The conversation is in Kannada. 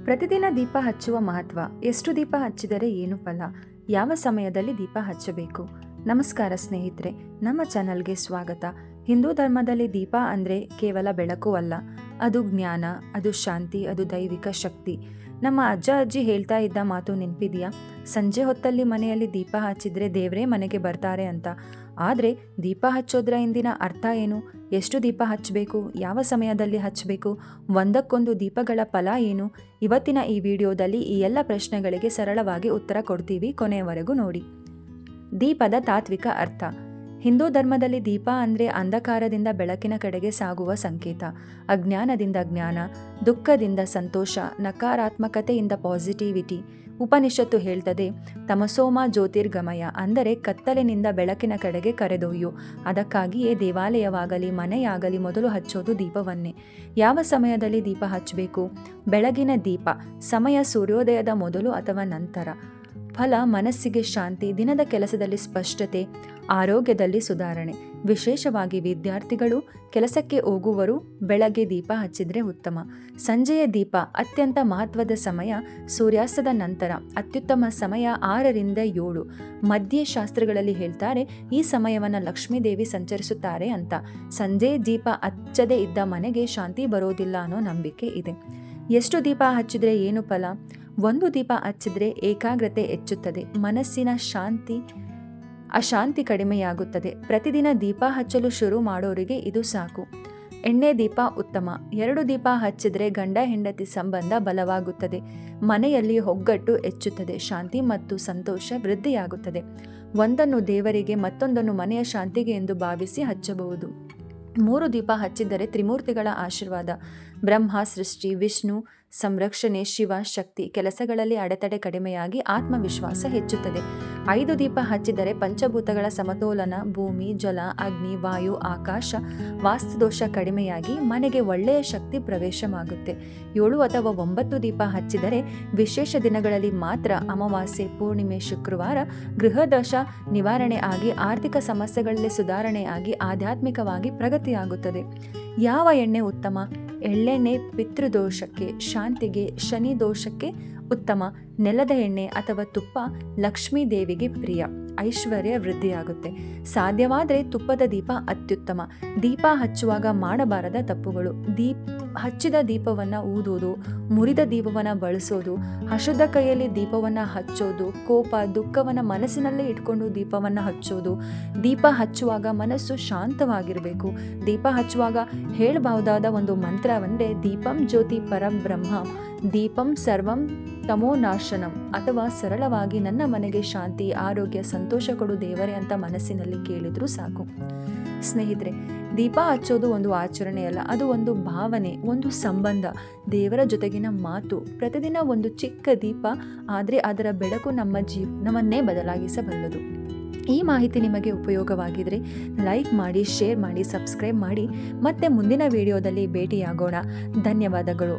ಪ್ರತಿದಿನ ದೀಪ ಹಚ್ಚುವ ಮಹತ್ವ, ಎಷ್ಟು ದೀಪ ಹಚ್ಚಿದರೆ ಏನು ಫಲ, ಯಾವ ಸಮಯದಲ್ಲಿ ದೀಪ ಹಚ್ಚಬೇಕು. ನಮಸ್ಕಾರ ಸ್ನೇಹಿತರೆ, ನಮ್ಮ ಚಾನಲ್ಗೆ ಸ್ವಾಗತ. ಹಿಂದೂ ಧರ್ಮದಲ್ಲಿ ದೀಪ ಅಂದರೆ ಕೇವಲ ಬೆಳಕು ಅಲ್ಲ, ಅದು ಜ್ಞಾನ, ಅದು ಶಾಂತಿ, ಅದು ದೈವಿಕ ಶಕ್ತಿ. ನಮ್ಮ ಅಜ್ಜ ಅಜ್ಜಿ ಹೇಳ್ತಾ ಇದ್ದ ಮಾತು ನೆನಪಿದೆಯಾ? ಸಂಜೆ ಹೊತ್ತಲ್ಲಿ ಮನೆಯಲ್ಲಿ ದೀಪ ಹಚ್ಚಿದ್ರೆ ದೇವರೇ ಮನೆಗೆ ಬರ್ತಾರೆ ಅಂತ. ಆದರೆ ದೀಪ ಹಚ್ಚೋದ್ರ ಹಿಂದಿನ ಅರ್ಥ ಏನು? ಎಷ್ಟು ದೀಪ ಹಚ್ಚಬೇಕು, ಯಾವ ಸಮಯದಲ್ಲಿ ಹಚ್ಚಬೇಕು, ಒಂದಕ್ಕೊಂದು ದೀಪಗಳ ಫಲ ಏನು? ಇವತ್ತಿನ ಈ ವಿಡಿಯೋದಲ್ಲಿ ಈ ಎಲ್ಲ ಪ್ರಶ್ನೆಗಳಿಗೆ ಸರಳವಾಗಿ ಉತ್ತರ ಕೊಡ್ತೀವಿ. ಕೊನೆಯವರೆಗೂ ನೋಡಿ. ದೀಪದ ತಾತ್ವಿಕ ಅರ್ಥ. ಹಿಂದೂ ಧರ್ಮದಲ್ಲಿ ದೀಪ ಅಂದರೆ ಅಂಧಕಾರದಿಂದ ಬೆಳಕಿನ ಕಡೆಗೆ ಸಾಗುವ ಸಂಕೇತ. ಅಜ್ಞಾನದಿಂದ ಜ್ಞಾನ, ದುಃಖದಿಂದ ಸಂತೋಷ, ನಕಾರಾತ್ಮಕತೆಯಿಂದ ಪಾಸಿಟಿವಿಟಿ. ಉಪನಿಷತ್ತು ಹೇಳ್ತದೆ, ತಮಸೋಮ ಜ್ಯೋತಿರ್ಗಮಯ, ಅಂದರೆ ಕತ್ತಲಿನಿಂದ ಬೆಳಕಿನ ಕಡೆಗೆ ಕರೆದೊಯ್ಯು. ಅದಕ್ಕಾಗಿಯೇ ದೇವಾಲಯವಾಗಲಿ ಮನೆಯಾಗಲಿ ಮೊದಲು ಹಚ್ಚೋದು ದೀಪವನ್ನೇ. ಯಾವ ಸಮಯದಲ್ಲಿ ದೀಪ ಹಚ್ಚಬೇಕು? ಬೆಳಗಿನ ದೀಪ ಸಮಯ ಸೂರ್ಯೋದಯದ ಮೊದಲು ಅಥವಾ ನಂತರ. ಫಲ ಮನಸ್ಸಿಗೆ ಶಾಂತಿ, ದಿನದ ಕೆಲಸದಲ್ಲಿ ಸ್ಪಷ್ಟತೆ, ಆರೋಗ್ಯದಲ್ಲಿ ಸುಧಾರಣೆ. ವಿಶೇಷವಾಗಿ ವಿದ್ಯಾರ್ಥಿಗಳು, ಕೆಲಸಕ್ಕೆ ಹೋಗುವರು ಬೆಳಗ್ಗೆ ದೀಪ ಹಚ್ಚಿದ್ರೆ ಉತ್ತಮ. ಸಂಜೆಯ ದೀಪ ಅತ್ಯಂತ ಮಹತ್ವದ ಸಮಯ. ಸೂರ್ಯಾಸ್ತದ ನಂತರ ಅತ್ಯುತ್ತಮ ಸಮಯ 6ರಿಂದ 7. ಮಧ್ಯೆ ಶಾಸ್ತ್ರಗಳಲ್ಲಿ ಹೇಳ್ತಾರೆ, ಈ ಸಮಯವನ್ನು ಲಕ್ಷ್ಮೀದೇವಿ ಸಂಚರಿಸುತ್ತಾರೆ ಅಂತ. ಸಂಜೆ ದೀಪ ಹಚ್ಚದೇ ಇದ್ದ ಮನೆಗೆ ಶಾಂತಿ ಬರೋದಿಲ್ಲ ಅನ್ನೋ ನಂಬಿಕೆ ಇದೆ. ಎಷ್ಟು ದೀಪ ಹಚ್ಚಿದ್ರೆ ಏನು ಫಲ? ಒಂದು ದೀಪ ಹಚ್ಚಿದ್ರೆ ಏಕಾಗ್ರತೆ ಹೆಚ್ಚುತ್ತದೆ, ಮನಸ್ಸಿನ ಅಶಾಂತಿ ಕಡಿಮೆಯಾಗುತ್ತದೆ. ಪ್ರತಿದಿನ ದೀಪ ಹಚ್ಚಲು ಶುರು ಮಾಡೋರಿಗೆ ಇದು ಸಾಕು. ಎಣ್ಣೆ ದೀಪ ಉತ್ತಮ. 2 ದೀಪ ಹಚ್ಚಿದ್ರೆ ಗಂಡ ಹೆಂಡತಿ ಸಂಬಂಧ ಬಲವಾಗುತ್ತದೆ, ಮನೆಯಲ್ಲಿ ಒಗ್ಗಟ್ಟು ಹೆಚ್ಚುತ್ತದೆ, ಶಾಂತಿ ಮತ್ತು ಸಂತೋಷ ವೃದ್ಧಿಯಾಗುತ್ತದೆ. ಒಂದನ್ನು ದೇವರಿಗೆ, ಮತ್ತೊಂದನ್ನು ಮನೆಯ ಶಾಂತಿಗೆ ಎಂದು ಭಾವಿಸಿ ಹಚ್ಚಬಹುದು. 3 ದೀಪ ಹಚ್ಚಿದರೆ ತ್ರಿಮೂರ್ತಿಗಳ ಆಶೀರ್ವಾದ. ಬ್ರಹ್ಮ ಸೃಷ್ಟಿ, ವಿಷ್ಣು ಸಂರಕ್ಷಣೆ, ಶಿವ ಶಕ್ತಿ. ಕೆಲಸಗಳಲ್ಲಿ ಅಡೆತಡೆ ಕಡಿಮೆಯಾಗಿ ಆತ್ಮವಿಶ್ವಾಸ ಹೆಚ್ಚುತ್ತದೆ. 5 ದೀಪ ಹಚ್ಚಿದರೆ ಪಂಚಭೂತಗಳ ಸಮತೋಲನ, ಭೂಮಿ, ಜಲ, ಅಗ್ನಿ, ವಾಯು, ಆಕಾಶ, ವಾಸ್ತುದೋಷ ಕಡಿಮೆಯಾಗಿ ಮನೆಗೆ ಒಳ್ಳೆಯ ಶಕ್ತಿ ಪ್ರವೇಶವಾಗುತ್ತೆ. 7 ಅಥವಾ 9 ದೀಪ ಹಚ್ಚಿದರೆ ವಿಶೇಷ ದಿನಗಳಲ್ಲಿ ಮಾತ್ರ, ಅಮಾವಾಸ್ಯೆ, ಪೂರ್ಣಿಮೆ, ಶುಕ್ರವಾರ, ಗೃಹದೋಷ ನಿವಾರಣೆ ಆಗಿ ಆರ್ಥಿಕ ಸಮಸ್ಯೆಗಳಲ್ಲಿ ಸುಧಾರಣೆ ಆಗಿ ಆಧ್ಯಾತ್ಮಿಕವಾಗಿ ಪ್ರಗತಿಯಾಗುತ್ತದೆ. ಯಾವ ಎಣ್ಣೆ ಉತ್ತಮ? ಎಳ್ಳೆಣ್ಣೆ ಪಿತೃದೋಷಕ್ಕೆ, ಶಾಂತಿಗೆ, ಶನಿ ದೋಷಕ್ಕೆ ಉತ್ತಮ. ನೆಲದ ಎಣ್ಣೆ ಅಥವಾ ತುಪ್ಪ ಲಕ್ಷ್ಮೀ ದೇವಿಗೆ ಪ್ರಿಯ, ಐಶ್ವರ್ಯ ವೃದ್ಧಿಯಾಗುತ್ತೆ. ಸಾಧ್ಯವಾದರೆ ತುಪ್ಪದ ದೀಪ ಅತ್ಯುತ್ತಮ. ದೀಪ ಹಚ್ಚುವಾಗ ಮಾಡಬಾರದ ತಪ್ಪುಗಳು. ಹಚ್ಚಿದ ದೀಪವನ್ನು ಊದೋದು, ಮುರಿದ ದೀಪವನ್ನು ಬಳಸೋದು, ಅಶುದ್ಧ ಕೈಯಲ್ಲಿ ದೀಪವನ್ನು ಹಚ್ಚೋದು, ಕೋಪ ದುಃಖವನ್ನು ಮನಸ್ಸಿನಲ್ಲೇ ಇಟ್ಕೊಂಡು ದೀಪವನ್ನು ಹಚ್ಚೋದು. ದೀಪ ಹಚ್ಚುವಾಗ ಮನಸ್ಸು ಶಾಂತವಾಗಿರಬೇಕು. ದೀಪ ಹಚ್ಚುವಾಗ ಹೇಳಬಹುದಾದ ಒಂದು ಮಂತ್ರವೆಂದರೆ, ದೀಪಂ ಜ್ಯೋತಿ ಪರಬ್ರಹ್ಮ, ದೀಪಂ ಸರ್ವಂ ತಮೋನಾಶನಂ, ಅಥವಾ ಸರಳವಾಗಿ ನನ್ನ ಮನೆಗೆ ಶಾಂತಿ, ಆರೋಗ್ಯ, ಸಂತೋಷ ಕೊಡು ದೇವರೇ ಅಂತ ಮನಸ್ಸಿನಲ್ಲಿ ಕೇಳಿದ್ರೂ ಸಾಕು. ಸ್ನೇಹಿತರೆ, ದೀಪ ಹಚ್ಚೋದು ಒಂದು ಆಚರಣೆಯಲ್ಲ, ಅದು ಒಂದು ಭಾವನೆ, ಒಂದು ಸಂಬಂಧ, ದೇವರ ಜೊತೆಗಿನ ಮಾತು. ಪ್ರತಿದಿನ ಒಂದು ಚಿಕ್ಕ ದೀಪ, ಆದರೆ ಅದರ ಬೆಳಕು ನಮ್ಮನ್ನೇ ಬದಲಾಯಿಸಬಲ್ಲದು. ಈ ಮಾಹಿತಿ ನಿಮಗೆ ಉಪಯೋಗವಾಗಿದ್ರೆ ಲೈಕ್ ಮಾಡಿ, ಶೇರ್ ಮಾಡಿ, ಸಬ್ಸ್ಕ್ರೈಬ್ ಮಾಡಿ. ಮತ್ತೆ ಮುಂದಿನ ವಿಡಿಯೋದಲ್ಲಿ ಭೇಟಿಯಾಗೋಣ. ಧನ್ಯವಾದಗಳು.